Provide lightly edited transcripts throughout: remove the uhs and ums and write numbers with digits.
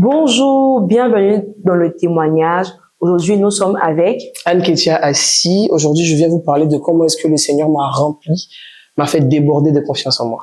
Bonjour, bienvenue dans le témoignage. Aujourd'hui, nous sommes avec Anne-Ketia Assi. Aujourd'hui, je viens vous parler de comment est-ce que le Seigneur m'a rempli, m'a fait déborder de confiance en moi.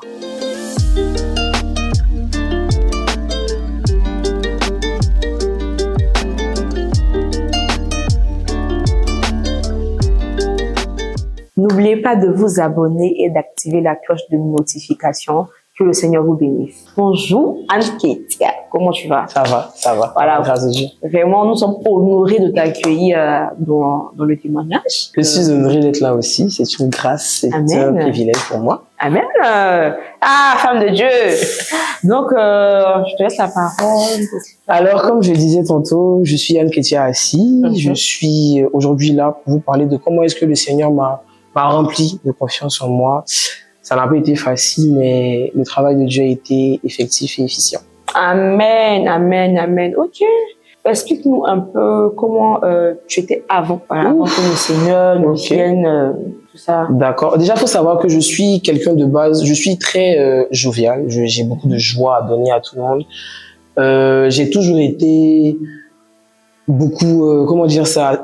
N'oubliez pas de vous abonner et d'activer la cloche de notification. Que le Seigneur vous bénisse. Bonjour Anne-Ketia, comment tu vas? Ça va. Voilà. Grâce à Dieu. Vraiment, nous sommes honorés de t'accueillir dans le témoignage. Je suis honoré d'être là aussi. C'est une grâce, c'est un privilège pour moi. Amen. Femme de Dieu. Donc, je te laisse la parole. Alors, comme je le disais tantôt, je suis Anne-Ketia Assi. Je suis aujourd'hui là pour vous parler de comment est-ce que le Seigneur m'a rempli de confiance en moi. Ça n'a pas été facile, mais le travail de Dieu a été effectif et efficient. Amen, amen, amen. Ok. Explique-nous un peu comment tu étais avant, avant que le Seigneur nous vienne, tout ça. D'accord. Déjà, il faut savoir que je suis quelqu'un de base, je suis très jovial. J'ai beaucoup de joie à donner à tout le monde. J'ai toujours été beaucoup,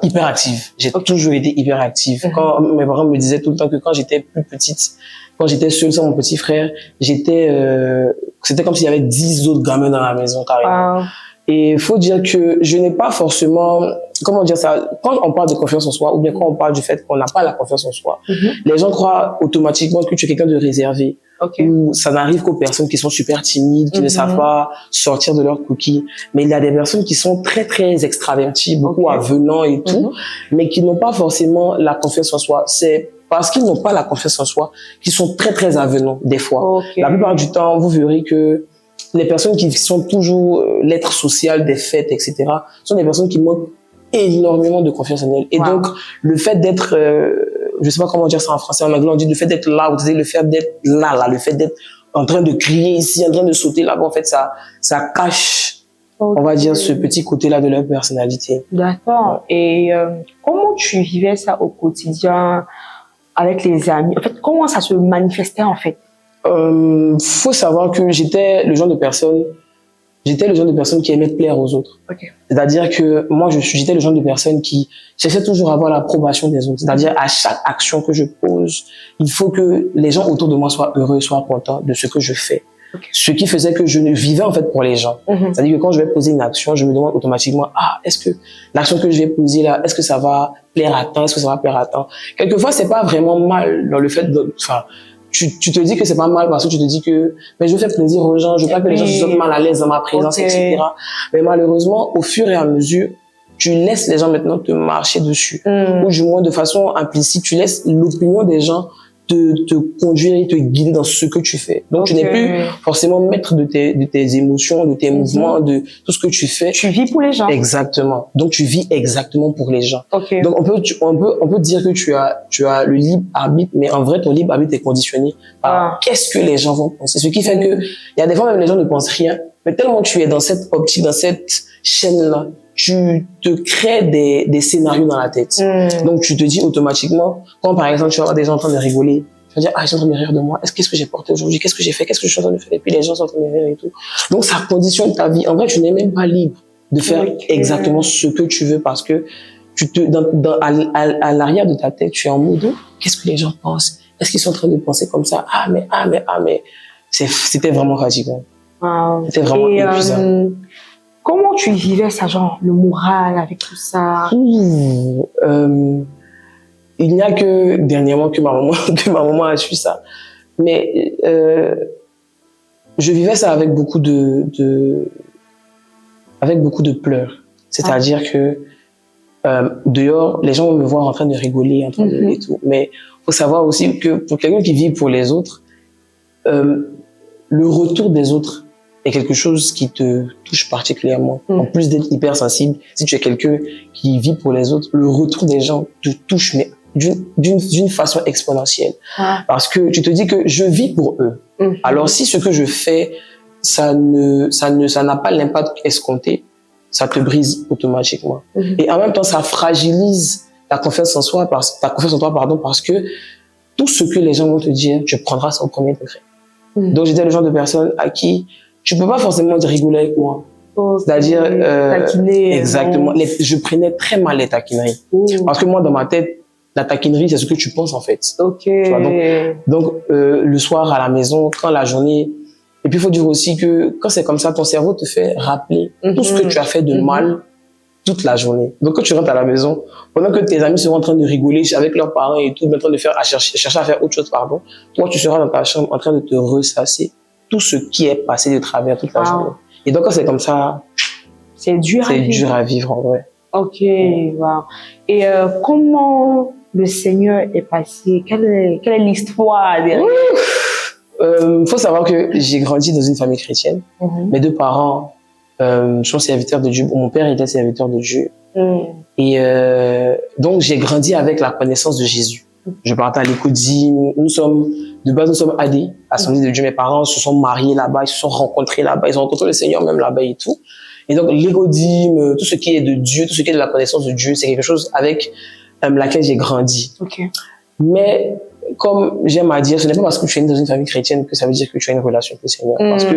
hyperactive. J'ai toujours été hyperactive. Quand mes parents me disaient tout le temps que quand j'étais plus petite, quand j'étais seule sans mon petit frère, c'était comme s'il y avait 10 autres gamins dans la maison, carrément. Et il faut dire que je n'ai pas forcément, quand on parle de confiance en soi, ou bien quand on parle du fait qu'on n'a pas la confiance en soi, les gens croient automatiquement que tu es quelqu'un de réservé. Ou ça n'arrive qu'aux personnes qui sont super timides, qui ne savent pas sortir de leur coquille. Mais il y a des personnes qui sont très, très extraverties, beaucoup avenants et tout, mais qui n'ont pas forcément la confiance en soi. C'est parce qu'ils n'ont pas la confiance en soi qu'ils sont très, très avenants, des fois. La plupart du temps, vous verrez que les personnes qui sont toujours l'être social des fêtes, etc., sont des personnes qui manquent énormément de confiance en elles. Et donc, le fait d'être, je sais pas comment dire ça en français, en anglais, on dit le fait d'être là, ou le fait d'être là, le fait d'être en train de crier ici, en train de sauter là-bas, en fait, ça cache, on va dire, ce petit côté-là de leur personnalité. D'accord. Et comment tu vivais ça au quotidien avec les amis? En fait, comment ça se manifestait, en fait? Faut savoir que j'étais le genre de personne qui aimait plaire aux autres. C'est-à-dire que moi, j'étais le genre de personne qui cherchait toujours à avoir l'approbation des autres. C'est-à-dire, à chaque action que je pose, il faut que les gens autour de moi soient heureux, soient contents de ce que je fais. Ce qui faisait que je ne vivais en fait pour les gens. C'est-à-dire que quand je vais poser une action, je me demande automatiquement, est-ce que l'action que je vais poser là, est-ce que ça va plaire à tant, est-ce que ça va plaire à tant? Quelquefois, c'est pas vraiment mal dans le fait tu te dis que c'est pas mal parce que tu te dis que mais je fais plaisir aux gens, je veux pas que les gens se sentent mal à l'aise dans ma présence, etc. Mais malheureusement, au fur et à mesure, tu laisses les gens maintenant te marcher dessus. Ou du moins de façon implicite, tu laisses l'opinion des gens te conduire et te guider dans ce que tu fais. Donc tu n'es plus forcément maître de tes émotions, de tes mouvements, de tout ce que tu fais. Tu vis pour les gens. Exactement. Donc tu vis exactement pour les gens. Donc on peut dire que tu as le libre arbitre, mais en vrai ton libre arbitre est conditionné par qu'est-ce que les gens vont penser. Ce qui fait que il y a des fois même les gens ne pensent rien, mais tellement tu es dans cette optique, dans cette chaîne-là, tu te crées des scénarios dans la tête. Donc, tu te dis automatiquement, quand par exemple, tu vas avoir des gens en train de rigoler, tu vas dire, ils sont en train de rire de moi. Qu'est-ce que j'ai porté aujourd'hui? Qu'est-ce que j'ai fait? Qu'est-ce que je suis en train de faire? Et puis, les gens sont en train de rire et tout. Donc, ça conditionne ta vie. En vrai, tu n'es même pas libre de faire exactement ce que tu veux parce que à l'arrière de ta tête, tu es en mode, qu'est-ce que les gens pensent? Est-ce qu'ils sont en train de penser comme ça? Mais c'était vraiment fatigant. C'était vraiment épuisant. Comment tu vivais ça, genre le moral avec tout ça? Il n'y a que dernièrement que ma maman a su ça. Mais je vivais ça avec beaucoup de pleurs. C'est-à-dire que dehors, les gens vont me voir en train de rigoler, en train de et tout. Mais faut savoir aussi que pour quelqu'un qui vit pour les autres, le retour des autres est quelque chose qui te touche particulièrement. En plus d'être hypersensible, si tu es quelqu'un qui vit pour les autres, le retour des gens te touche, mais d'une façon exponentielle. Parce que tu te dis que je vis pour eux. Alors si ce que je fais, ça n'a pas l'impact escompté, ça te brise automatiquement. Et en même temps, ça fragilise ta confiance en toi, parce que tout ce que les gens vont te dire, tu prendras ça au premier degré. Donc j'étais le genre de personne à qui tu peux pas forcément rigoler avec moi. Okay. C'est-à-dire, taquiner. exactement. Je prenais très mal les taquineries. Parce que moi, dans ma tête, la taquinerie, c'est ce que tu penses, en fait. Ok. Tu vois, donc le soir à la maison, quand la journée... Et puis, il faut dire aussi que quand c'est comme ça, ton cerveau te fait rappeler tout ce que tu as fait de mal toute la journée. Donc, quand tu rentres à la maison, pendant que tes amis seront en train de rigoler avec leurs parents et tout, en train de chercher à faire autre chose, pardon, toi, tu seras dans ta chambre en train de te ressasser tout ce qui est passé de travers toute la journée. Et donc, quand c'est comme ça, c'est dur à vivre en vrai. Ok, wow. Et comment le Seigneur est passé? Quelle est l'histoire derrière? Faut savoir que j'ai grandi dans une famille chrétienne. Mes deux parents sont serviteurs de Dieu. Mon père était serviteur de Dieu. Et donc, j'ai grandi avec la connaissance de Jésus. Je partais à l'école-dîme. De base, nous sommes AD, Assemblée de Dieu. Mes parents se sont mariés là-bas, ils se sont rencontrés là-bas, ils ont rencontré le Seigneur même là-bas et tout. Et donc, l'égodime, tout ce qui est de Dieu, tout ce qui est de la connaissance de Dieu, c'est quelque chose avec laquelle j'ai grandi. Okay. Mais, comme j'aime à dire, ce n'est pas parce que tu es né dans une famille chrétienne que ça veut dire que tu as une relation avec le Seigneur. Parce que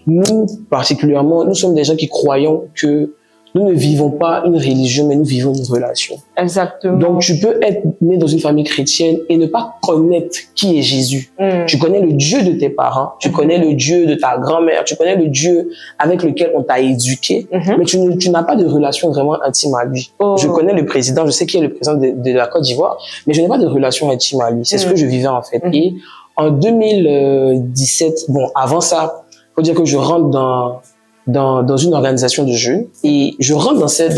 nous, particulièrement, nous sommes des gens qui croyons que nous ne vivons pas une religion, mais nous vivons une relation. Exactement. Donc, tu peux être né dans une famille chrétienne et ne pas connaître qui est Jésus. Tu connais le Dieu de tes parents, tu connais le Dieu de ta grand-mère, tu connais le Dieu avec lequel on t'a éduqué, mais tu n'as pas de relation vraiment intime à lui. Je connais le président, je sais qui est le président de la Côte d'Ivoire, mais je n'ai pas de relation intime à lui. C'est ce que je vivais en fait. Et en 2017, bon, avant ça, faut dire que je rentre dans une organisation de jeunes et je rentre dans cette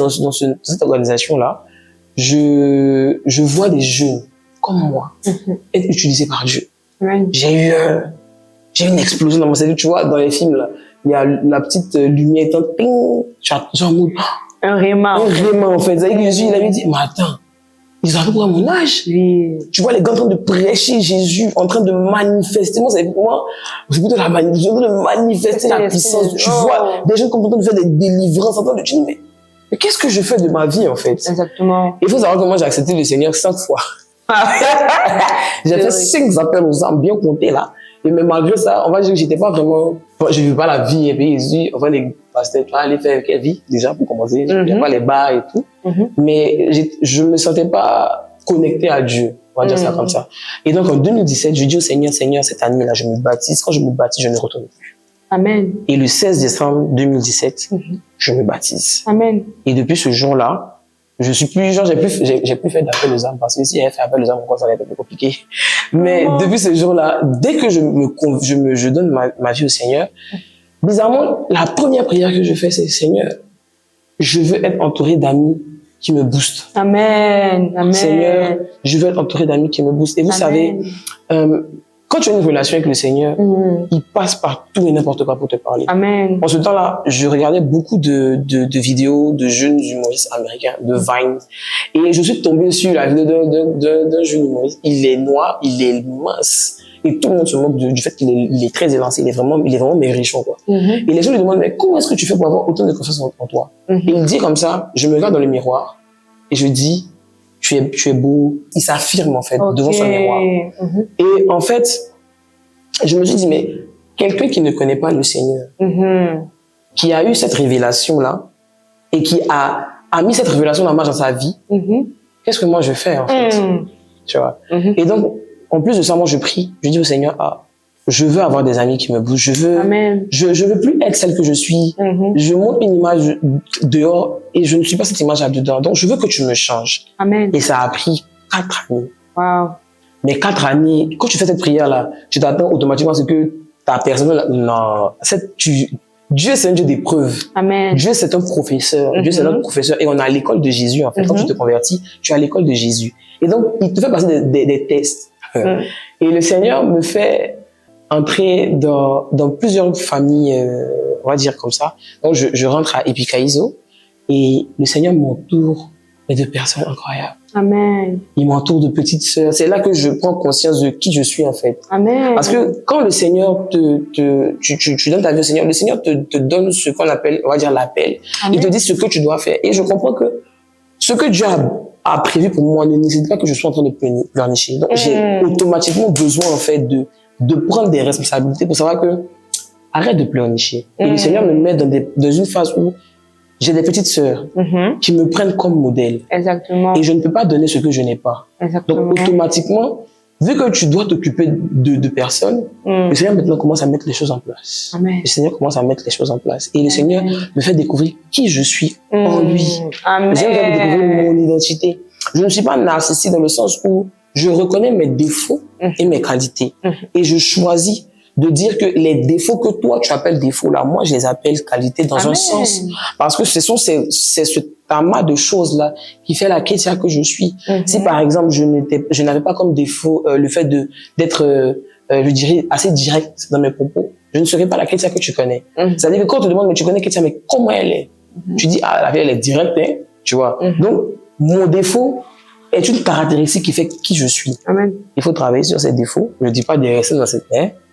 organisation-là, je vois des jeunes comme moi être utilisés par Dieu. J'ai eu une explosion dans mon cerveau, tu vois, dans les films là, il y a la petite lumière éteinte, ping, genre un réma en fait. Ça veut dire que Jésus, il avait dit, mais attends, ils ont à peu près mon âge. Oui. Tu vois les gars en train de prêcher Jésus, en train de manifester. Moi, c'est plutôt la manifestation, de manifester la puissance. Tu vois des gens qui sont en train de faire des délivrances, en train de dire, mais qu'est-ce que je fais de ma vie, en fait? Exactement. Il faut savoir comment j'ai accepté le Seigneur 5 fois. J'ai fait 5 appels aux âmes, bien comptés, là. Et mais malgré ça, on va dire que j'étais pas vraiment, je vivais pas la vie, et puis Jésus, enfin, les pasteurs, tu vas aller faire quelle vie, déjà, pour commencer. Je vivais pas les bars et tout. Mais je me sentais pas connecté à Dieu. On va dire ça comme ça. Et donc, en 2017, je dis au Seigneur, cette année-là, je me baptise. Quand je me baptise, je ne retourne plus. Amen. Et le 16 décembre 2017, je me baptise. Amen. Et depuis ce jour-là, je suis plus, genre, j'ai plus fait d'appel aux âmes parce que si j'avais fait appel aux âmes, encore, ça allait être un peu compliqué. Mais depuis ce jour-là, dès que je donne ma vie au Seigneur, bizarrement, la première prière que je fais, c'est Seigneur, je veux être entouré d'amis qui me boostent. Amen. Amen. Seigneur, je veux être entouré d'amis qui me boostent. Et vous savez, quand tu as une relation avec le Seigneur, il passe par tout et n'importe quoi pour te parler. Amen. En ce temps-là, je regardais beaucoup de vidéos de jeunes humoristes américains, de Vine. Et je suis tombé sur la vidéo d'un jeune humoriste. Il est noir, il est mince. Et tout le monde se moque du fait qu'il est très élancé. Il est vraiment maigrichon, quoi. Et les gens lui demandent, mais comment est-ce que tu fais pour avoir autant de confiance en toi? Et il dit comme ça, je me regarde dans le miroir et je dis, tu es beau. Il s'affirme, en fait, devant son miroir. Et en fait, je me suis dit, mais quelqu'un qui ne connaît pas le Seigneur, qui a eu cette révélation-là, et qui a mis cette révélation en marche dans sa vie, qu'est-ce que moi je fais, en fait? Tu vois? Et donc, en plus de ça, moi je prie, je dis au Seigneur, je veux avoir des amis qui me bougent, je veux plus être celle que je suis. Je montre une image dehors et je ne suis pas cette image là dedans. Donc, je veux que tu me changes. Amen. Et ça a pris 4 années. Wow. Mais 4 années, quand tu fais cette prière-là, tu t'attends automatiquement à ce que ta personne, non, Dieu, c'est un Dieu d'épreuve. Amen. Dieu, c'est un professeur. Dieu, c'est notre professeur. Et on est à l'école de Jésus, en fait. Quand tu te convertis, tu es à l'école de Jésus. Et donc, il te fait passer des tests. Et le Seigneur me fait entrer dans plusieurs familles, on va dire comme ça. Donc, je rentre à Epikaizo et le Seigneur m'entoure de personnes incroyables. Amen. Il m'entoure de petites sœurs. C'est là que je prends conscience de qui je suis, en fait. Amen. Parce que quand le Seigneur tu donnes ta vie au Seigneur, le Seigneur te donne ce qu'on appelle, on va dire, l'appel. Il te dit ce que tu dois faire. Et je comprends que ce que Dieu a prévu pour moi ne nécessite pas que je sois en train de pleurnicher. Donc, j'ai automatiquement besoin, en fait, de prendre des responsabilités pour savoir que arrête de pleurnicher. Et le Seigneur me met dans une phase où j'ai des petites sœurs qui me prennent comme modèle. Exactement. Et je ne peux pas donner ce que je n'ai pas. Exactement. Donc, automatiquement, vu que tu dois t'occuper de personnes, le Seigneur maintenant commence à mettre les choses en place. Amen. Le Seigneur commence à mettre les choses en place. Et le Seigneur me fait découvrir qui je suis en lui. Amen. Le Seigneur me fait découvrir mon identité. Je ne suis pas narcissique dans le sens où je reconnais mes défauts et mes qualités. Et je choisis de dire que les défauts que toi tu appelles défauts là, moi je les appelle qualités dans un sens. Parce que c'est ce amas de choses là qui fait la chrétienne que je suis. Si par exemple je n'avais pas comme défaut le fait d'être, je dirais, assez direct dans mes propos, je ne serais pas la chrétienne que tu connais. C'est-à-dire que quand on te demande, mais tu connais chrétienne, mais comment elle est? Tu dis, ah, la vie elle est directe, hein, tu vois. Donc, mon défaut est une caractéristique qui fait qui je suis. Amen. Il faut travailler sur ces défauts. Je ne dis pas de rester dans cette...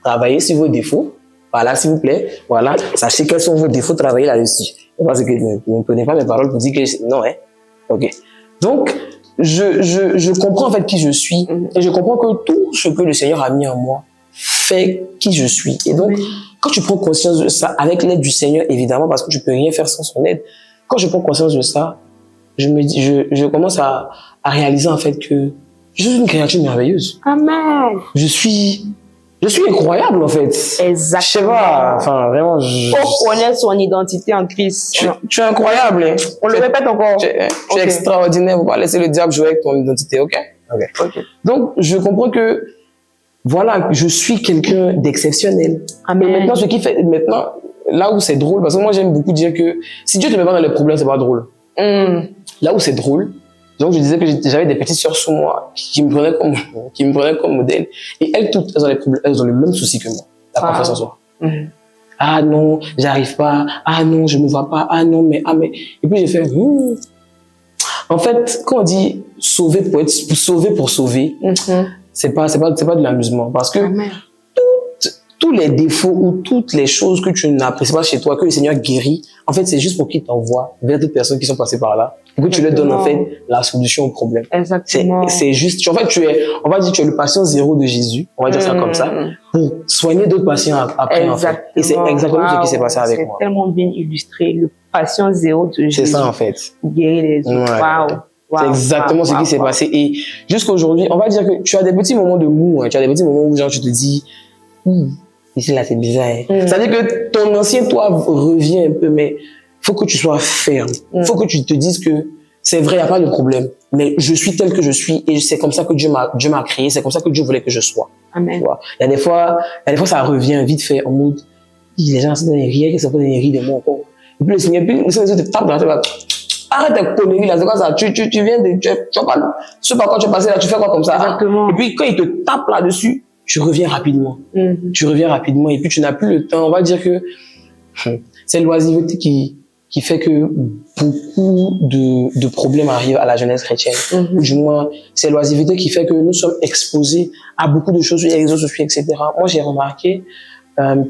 Travaillez sur vos défauts. Voilà, s'il vous plaît. Voilà. Sachez quels sont vos défauts. Travaillez là-dessus. Parce que vous ne prenez pas mes paroles pour dire que... Non, hein. OK. Donc, je comprends en fait qui je suis. Et je comprends que tout ce que le Seigneur a mis en moi fait qui je suis. Et donc, quand tu prends conscience de ça, avec l'aide du Seigneur, évidemment, parce que tu peux rien faire sans son aide, quand je prends conscience de ça, je commence à réaliser en fait que je suis une créature merveilleuse. Amen. Je suis incroyable en fait. Exactement. Je sais pas, enfin vraiment. Faut connaître son identité en Christ. Tu es incroyable. Hein. On le répète encore. Tu es extraordinaire. Faut pas laisser le diable jouer avec ton identité, ok? Donc je comprends que voilà, je suis quelqu'un d'exceptionnel. Amen. Et maintenant, là où c'est drôle, parce que moi j'aime beaucoup dire que si Dieu te met pas dans les problèmes, c'est pas drôle. Là où c'est drôle, donc je disais que j'avais des petites sœurs sous moi qui me prenaient comme modèle. Et elles toutes, elles ont les problèmes, elles ont le même souci que moi, la confiance en soi. Ah non, j'arrive pas. Ah non, je me vois pas. Ah non, mais. Et puis j'ai fait. En fait, quand on dit sauver pour sauver, c'est pas de l'amusement, parce que tous les défauts ou toutes les choses que tu n'apprécies pas chez toi, que le Seigneur guérit, en fait, c'est juste pour qu'il t'envoie vers d'autres personnes qui sont passées par là, et que tu leur donnes, en fait, la solution au problème. Exactement. C'est juste, en fait, on va dire, tu es le patient zéro de Jésus, on va dire ça comme ça, pour soigner d'autres patients après, en fait. Et c'est exactement ce qui s'est passé avec moi. C'est tellement bien illustré, le patient zéro de Jésus. C'est ça, en fait. Guérir les autres. Waouh. C'est exactement ce qui s'est passé. Et jusqu'aujourd'hui, on va dire que tu as des petits moments de mou, hein, tu as des petits moments où, genre, tu te dis, ici, là, c'est bizarre. Hein. C'est-à-dire que ton ancien toi revient un peu, mais faut que tu sois ferme. Faut que tu te dises que c'est vrai, il n'y a pas de problème. Mais je suis tel que je suis et c'est comme ça que Dieu m'a créé, c'est comme ça que Dieu voulait que je sois. Amen. Il y a des fois, ça revient vite fait en mode, les gens sont dans les rires, ils sont dans les rires de moi encore. Et puis le Seigneur te tape dans la tête. Arrête tes conneries là, c'est quoi ça? Tu viens de, tu vois pas, je sais pas quand tu es passé là, tu fais quoi comme ça? Exactement. Et puis quand il te tape là-dessus, tu reviens rapidement. Tu reviens rapidement et puis tu n'as plus le temps. On va dire que c'est l'oisiveté qui fait que beaucoup de problèmes arrivent à la jeunesse chrétienne. Ou du moins, c'est l'oisiveté qui fait que nous sommes exposés à beaucoup de choses sur les réseaux sociaux, etc. Moi, j'ai remarqué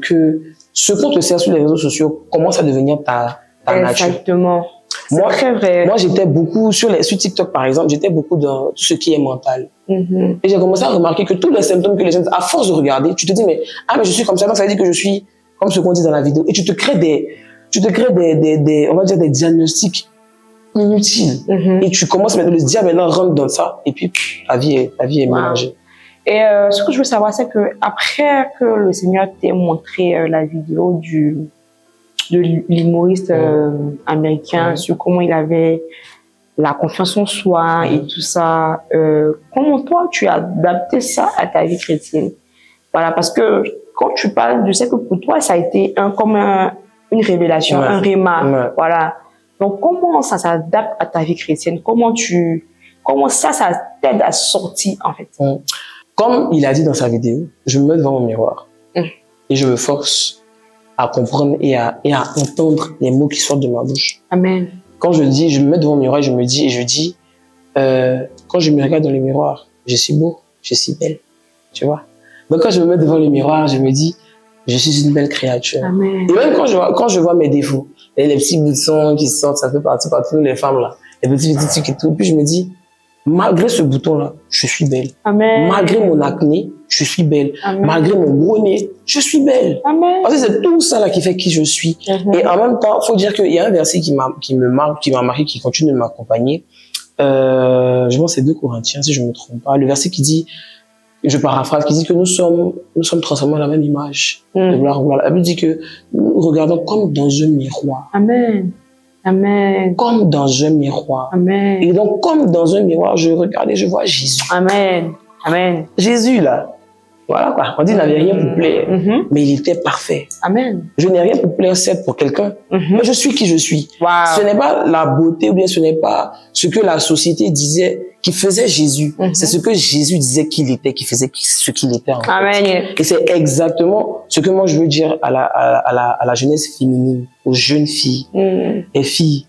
que ce qu'on te sert sur les réseaux sociaux commence à devenir ta nature. Exactement. Moi, très vrai. Moi, j'étais beaucoup sur TikTok, par exemple, j'étais beaucoup dans tout ce qui est mental. Et j'ai commencé à remarquer que tous les symptômes que les gens, à force de regarder, tu te dis, mais je suis comme ça, donc ça veut dire que je suis comme ce qu'on dit dans la vidéo. Et tu te crées on va dire des diagnostics inutiles. Et tu commences maintenant, le diable maintenant rentre dans ça, et puis ta vie est mélangée. Et ce que je veux savoir, c'est que après que le Seigneur t'ait montré la vidéo de l'humoriste américain sur comment il avait la confiance en soi et tout ça, comment toi tu as adapté ça à ta vie chrétienne? Voilà, parce que quand tu parles, je sais que pour toi ça a été comme une révélation, un rhéma, voilà. Donc comment ça s'adapte à ta vie chrétienne? Comment ça t'aide à sortir en fait? Comme il a dit dans sa vidéo, je me mets devant mon miroir et je me force à comprendre et à entendre les mots qui sortent de ma bouche. Amen. Quand je me mets devant le miroir, je dis, quand je me regarde dans le miroir, je suis beau, je suis belle, tu vois. Donc quand je me mets devant le miroir, je me dis, je suis une belle créature. Amen. Et même quand je vois mes défauts, et les petits boutons qui sortent, ça fait partie par toutes les femmes là, les petits trucs et tout, puis je me dis, Malgré ce bouton-là, je suis belle. Amen. Malgré mon acné, je suis belle. Amen. Malgré mon gros nez, je suis belle. Amen. Parce que c'est tout ça là qui fait qui je suis. Et en même temps, faut dire qu'il y a un verset qui me marque, qui m'a marqué, qui continue de m'accompagner. Je pense que c'est 2 Corinthiens, si je me trompe pas. Le verset qui dit, je paraphrase, qui dit que nous sommes transformés à la même image. De gloire en gloire. La Bible dit que nous regardons comme dans un miroir. Amen. Amen. Comme dans un miroir. Amen. Et donc, comme dans un miroir, je regarde et je vois Jésus. Amen. Amen. Jésus, là. Voilà quoi. On dit qu'il n'avait rien pour plaire. Mais il était parfait. Amen. Je n'ai rien pour plaire, certes, pour quelqu'un. Mais je suis qui je suis. Wow. Ce n'est pas la beauté ou bien ce n'est pas ce que la société disait qui faisait Jésus. C'est ce que Jésus disait qu'il était, qui faisait ce qu'il était en fait. Amen. Et c'est exactement ce que moi je veux dire à la jeunesse féminine, aux jeunes filles et filles.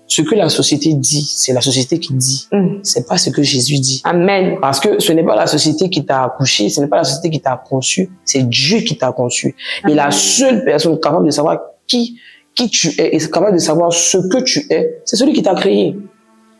Ce que la société dit, c'est la société qui dit. C'est pas ce que Jésus dit. Amen. Parce que ce n'est pas la société qui t'a accouché, ce n'est pas la société qui t'a conçu, c'est Dieu qui t'a conçu. Et la seule personne capable de savoir qui tu es et capable de savoir ce que tu es, c'est celui qui t'a créé.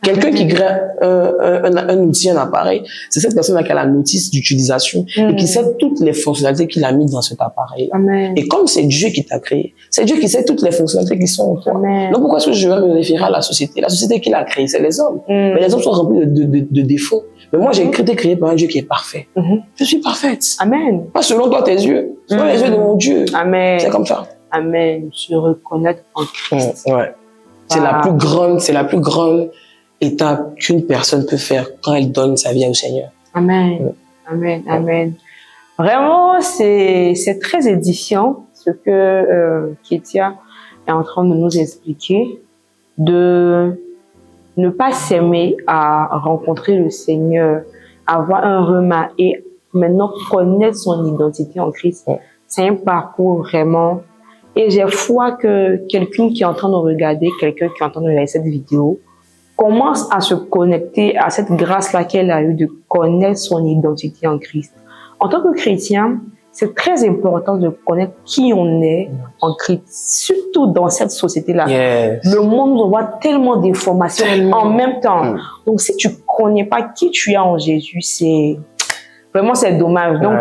Quelqu'un qui crée un outil, un appareil, c'est cette personne-là qui a la notice d'utilisation et qui sait toutes les fonctionnalités qu'il a mises dans cet appareil. Amen. Et comme c'est Dieu qui t'a créé, c'est Dieu qui sait toutes les fonctionnalités qui sont en toi. Amen. Donc pourquoi est-ce que je vais me référer à la société? La société qui l'a créée, c'est les hommes. Mais les hommes sont remplis de défauts. Mais moi, j'ai été créé par un Dieu qui est parfait. Je suis parfaite. Amen. Pas selon toi, tes yeux. Selon les yeux de mon Dieu. Amen. C'est comme ça. Amen. Se reconnaître en Christ. Ouais. C'est la plus grande étape qu'une personne peut faire quand elle donne sa vie au Seigneur. Amen. Amen. Amen. Vraiment, c'est très édifiant ce que Ketia est en train de nous expliquer, de ne pas s'aimer à rencontrer le Seigneur, avoir un remas et maintenant connaître son identité en Christ. C'est un parcours vraiment. Et j'ai foi que quelqu'un qui est en train de regarder, quelqu'un qui est en train de regarder cette vidéo, commence à se connecter à cette grâce-là qu'elle a eue de connaître son identité en Christ. En tant que chrétien, c'est très important de connaître qui on est en Christ, surtout dans cette société-là. Yes. Le monde nous envoie tellement d'informations en même temps. Donc, si tu connais pas qui tu es en Jésus, c'est dommage. Donc,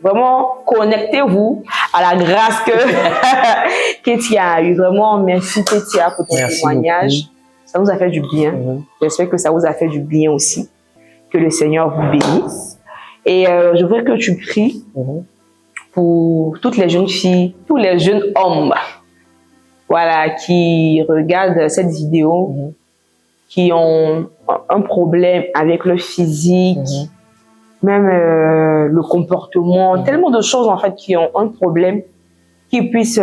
vraiment, connectez-vous à la grâce que Ketia a eue. Vraiment, merci Ketia pour ton témoignage. Beaucoup. Ça nous a fait du bien. J'espère que ça vous a fait du bien aussi. Que le Seigneur vous bénisse. Et je voudrais que tu pries pour toutes les jeunes filles, tous les jeunes hommes, voilà, qui regardent cette vidéo, qui ont un problème avec le physique, même le comportement, tellement de choses en fait qui ont un problème, qui puissent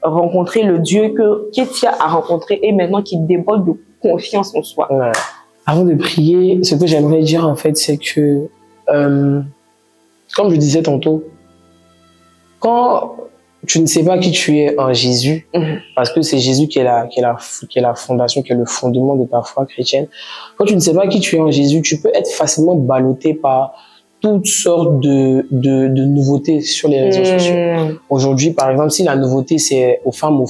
rencontrer le Dieu que Ketia a rencontré et maintenant qui déborde de confiance en soi. Ouais. Avant de prier, ce que j'aimerais dire en fait, c'est que, comme je disais tantôt, quand tu ne sais pas qui tu es en Jésus, parce que c'est Jésus qui est la fondation, qui est le fondement de ta foi chrétienne, quand tu ne sais pas qui tu es en Jésus, tu peux être facilement ballotté par toutes sortes de nouveautés sur les réseaux sociaux. Aujourd'hui, par exemple, si la nouveauté c'est aux femmes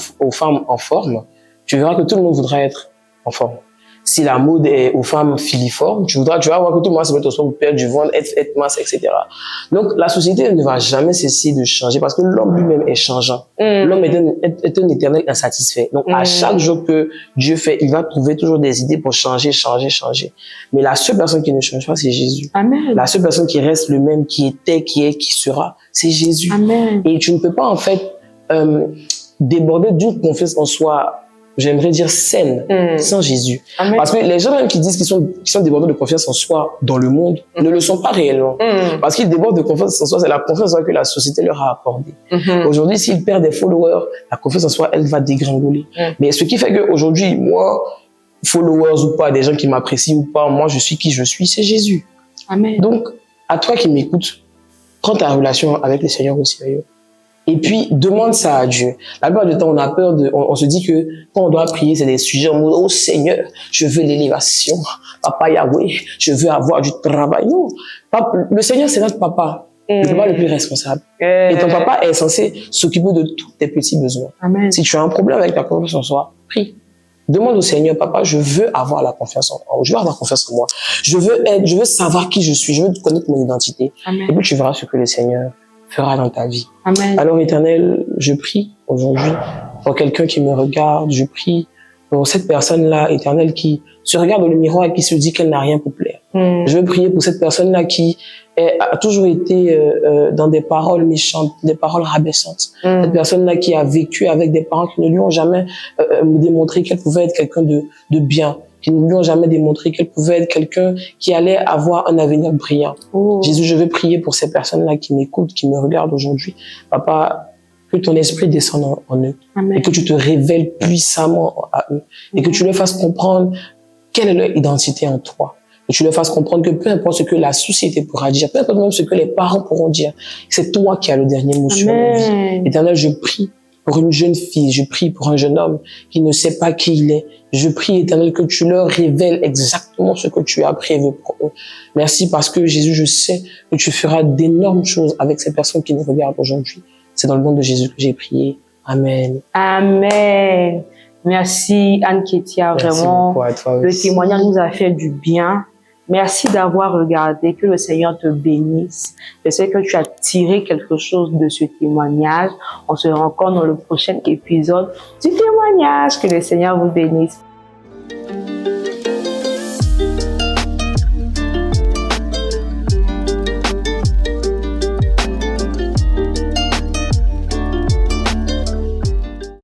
en forme, tu verras que tout le monde voudra être en forme. Si la mode est aux femmes filiformes, tu vas voir que tout le monde se met au sport pour perdre du ventre, être mince, etc. Donc, la société ne va jamais cesser de changer parce que l'homme lui-même est changeant. L'homme est un éternel insatisfait. Donc, à chaque jour que Dieu fait, il va trouver toujours des idées pour changer. Mais la seule personne qui ne change pas, c'est Jésus. Amen. La seule personne qui reste le même, qui était, qui est, qui sera, c'est Jésus. Amen. Et tu ne peux pas, en fait, déborder d'une confiance en soi, j'aimerais dire saine, sans Jésus. Amen. Parce que les gens même qui disent qu'ils sont débordés de confiance en soi dans le monde, ne le sont pas réellement. Parce qu'ils débordent de confiance en soi, c'est la confiance en soi que la société leur a accordée. Aujourd'hui, s'ils perdent des followers, la confiance en soi, elle va dégringoler. Mais ce qui fait qu'aujourd'hui, moi, followers ou pas, des gens qui m'apprécient ou pas, moi, je suis qui je suis, c'est Jésus. Amen. Donc, à toi qui m'écoutes, prends ta relation avec le Seigneur au sérieux. Et puis, demande ça à Dieu. La plupart du temps, on a peur on se dit que quand on doit prier, c'est des sujets en mode, oh Seigneur, je veux l'élévation. Papa Yahweh, je veux avoir du travail. Non. Le Seigneur, c'est notre papa. Le papa le plus responsable. Et ton papa est censé s'occuper de tous tes petits besoins. Amen. Si tu as un problème avec ta confiance en soi, prie. Demande au Seigneur, papa, je veux avoir la confiance je veux avoir confiance en moi. Je veux savoir qui je suis. Je veux connaître mon identité. Amen. Et puis tu verras ce que le Seigneur fera dans ta vie. Amen. Alors, Éternel, je prie aujourd'hui pour quelqu'un qui me regarde. Je prie pour cette personne-là, Éternel, qui se regarde dans le miroir et qui se dit qu'elle n'a rien pour plaire. Je veux prier pour cette personne-là qui a toujours été dans des paroles méchantes, des paroles rabaissantes. Cette personne-là qui a vécu avec des parents qui ne lui ont jamais démontré qu'elle pouvait être quelqu'un de bien, qui ne lui ont jamais démontré qu'elle pouvait être quelqu'un qui allait avoir un avenir brillant. Jésus, je veux prier pour ces personnes-là qui m'écoutent, qui me regardent aujourd'hui. Papa, que ton esprit descende en eux. Amen. Et que tu te révèles puissamment à eux. Et que tu leur fasses comprendre quelle est leur identité en toi. Que tu leur fasses comprendre que peu importe ce que la société pourra dire, peu importe même ce que les parents pourront dire, c'est toi qui as le dernier mot sur leur vie. Éternel, je prie pour une jeune fille, je prie pour un jeune homme qui ne sait pas qui il est. Je prie, Éternel, que tu leur révèles exactement ce que tu as prévu pour eux. Merci parce que Jésus, je sais que tu feras d'énormes choses avec ces personnes qui nous regardent aujourd'hui. C'est dans le nom de Jésus que j'ai prié. Amen. Amen. Merci Anne Ketia, vraiment. Le témoignage nous a fait du bien. Merci d'avoir regardé, que le Seigneur te bénisse. Je sais que tu as tiré quelque chose de ce témoignage. On se rencontre dans le prochain épisode du témoignage. Que le Seigneur vous bénisse.